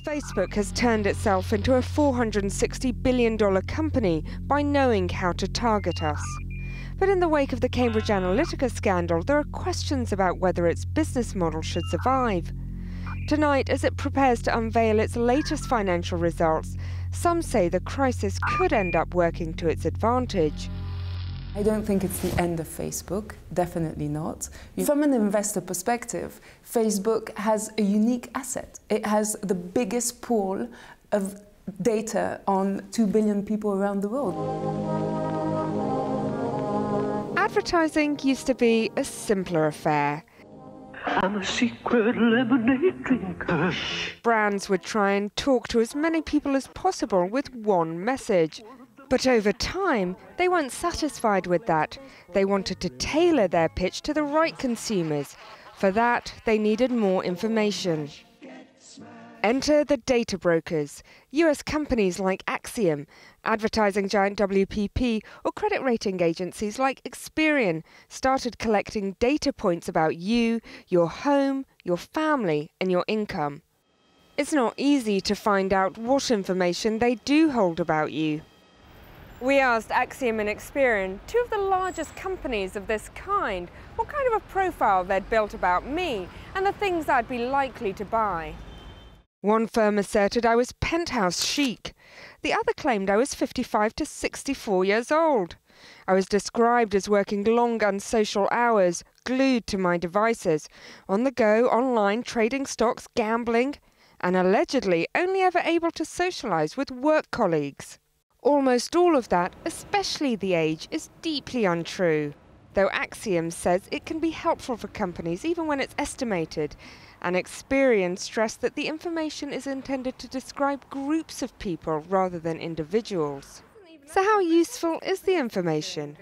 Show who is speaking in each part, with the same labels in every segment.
Speaker 1: Facebook has turned itself into a $460 billion company by knowing how to target us. But in the wake of the Cambridge Analytica scandal, there are questions about whether its business model should survive. Tonight, as it prepares to unveil its latest financial results, some say the crisis could end up working to its advantage.
Speaker 2: I don't think it's the end of Facebook, definitely not. From an investor perspective, Facebook has a unique asset. It has the biggest pool of data on 2 billion people around the world.
Speaker 1: Advertising used to be a simpler affair.
Speaker 3: I'm a secret lemonade drinker.
Speaker 1: Brands would try and talk to as many people as possible with one message. But over time, they weren't satisfied with that. They wanted to tailor their pitch to the right consumers. For that, they needed more information. Enter the data brokers, US companies like Acxiom, advertising giant WPP, or credit rating agencies like Experian started collecting data points about you, your home, your family, and your income. It's not easy to find out what information they do hold about you. We asked Acxiom and Experian, two of the largest companies of this kind, what kind of a profile they'd built about me and the things I'd be likely to buy. One firm asserted I was penthouse chic. The other claimed I was 55 to 64 years old. I was described as working long unsocial hours, glued to my devices, on the go, online, trading stocks, gambling, and allegedly only ever able to socialise with work colleagues. Almost all of that, especially the age, is deeply untrue. Though Acxiom says it can be helpful for companies even when it's estimated, and Experian stressed that the information is intended to describe groups of people rather than individuals. So how useful is the information?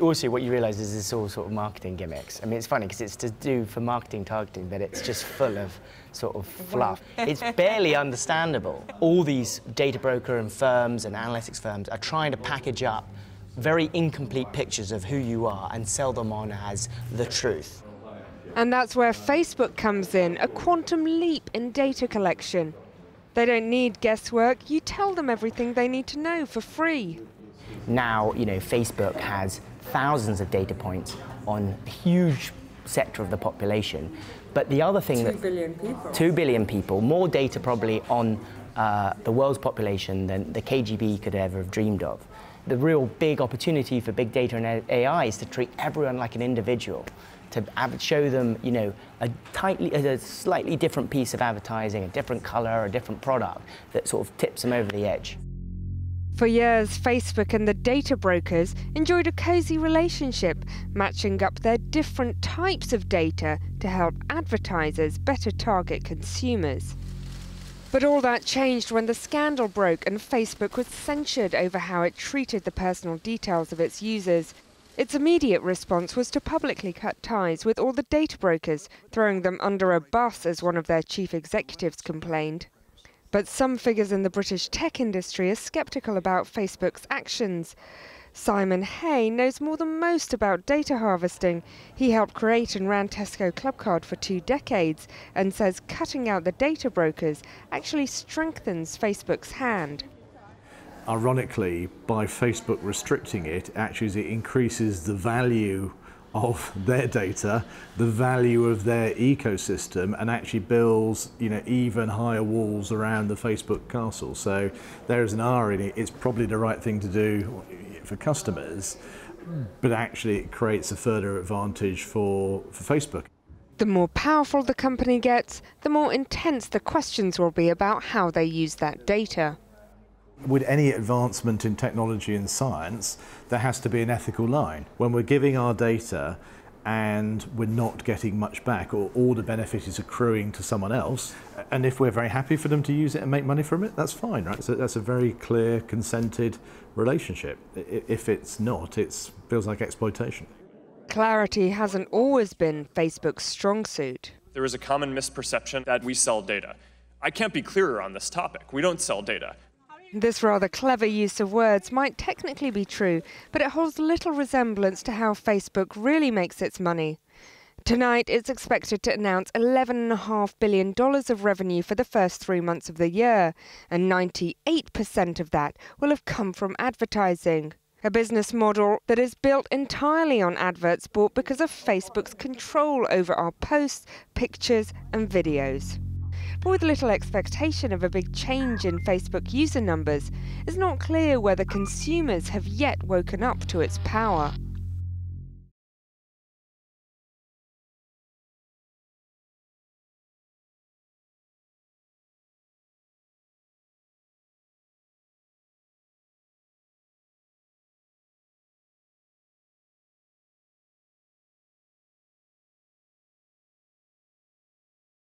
Speaker 4: Also, what you realise is it's all sort of marketing gimmicks. I mean, it's funny because it's to do for marketing targeting, but it's just full of sort of fluff. It's barely understandable. All these data broker and firms and analytics firms are trying to package up very incomplete pictures of who you are and sell them on as the truth.
Speaker 1: And that's where Facebook comes in, a quantum leap in data collection. They don't need guesswork. You tell them everything they need to know for free.
Speaker 4: Now, Facebook has thousands of data points on a huge sector of the population. But the other thing
Speaker 2: 2 billion people.
Speaker 4: 2 billion people, more data probably on the world's population than the KGB could ever have dreamed of. The real big opportunity for big data and AI is to treat everyone like an individual, to show them, a slightly different piece of advertising, a different color, a different product that sort of tips them over the edge.
Speaker 1: For years, Facebook and the data brokers enjoyed a cozy relationship, matching up their different types of data to help advertisers better target consumers. But all that changed when the scandal broke and Facebook was censured over how it treated the personal details of its users. Its immediate response was to publicly cut ties with all the data brokers, throwing them under a bus, as one of their chief executives complained. But some figures in the British tech industry are sceptical about Facebook's actions. Simon Hay knows more than most about data harvesting. He helped create and ran Tesco Clubcard for 2 decades and says cutting out the data brokers actually strengthens Facebook's hand.
Speaker 5: Ironically, by Facebook restricting it, actually it increases the value of their data, the value of their ecosystem, and actually builds, even higher walls around the Facebook castle. So there is an irony. It's probably the right thing to do for customers, but actually it creates a further advantage for Facebook.
Speaker 1: The more powerful the company gets, the more intense the questions will be about how they use that data.
Speaker 5: With any advancement in technology and science, there has to be an ethical line. When we're giving our data and we're not getting much back, or all the benefit is accruing to someone else, and if we're very happy for them to use it and make money from it, that's fine, right? So that's a very clear, consented relationship. If it's not, it feels like exploitation.
Speaker 1: Clarity hasn't always been Facebook's strong suit.
Speaker 6: There is a common misperception that we sell data. I can't be clearer on this topic. We don't sell data.
Speaker 1: This rather clever use of words might technically be true, but it holds little resemblance to how Facebook really makes its money. Tonight, it's expected to announce $11.5 billion of revenue for the first 3 months of the year, and 98% of that will have come from advertising. A business model that is built entirely on adverts bought because of Facebook's control over our posts, pictures and videos. But with little expectation of a big change in Facebook user numbers, it's not clear whether consumers have yet woken up to its power.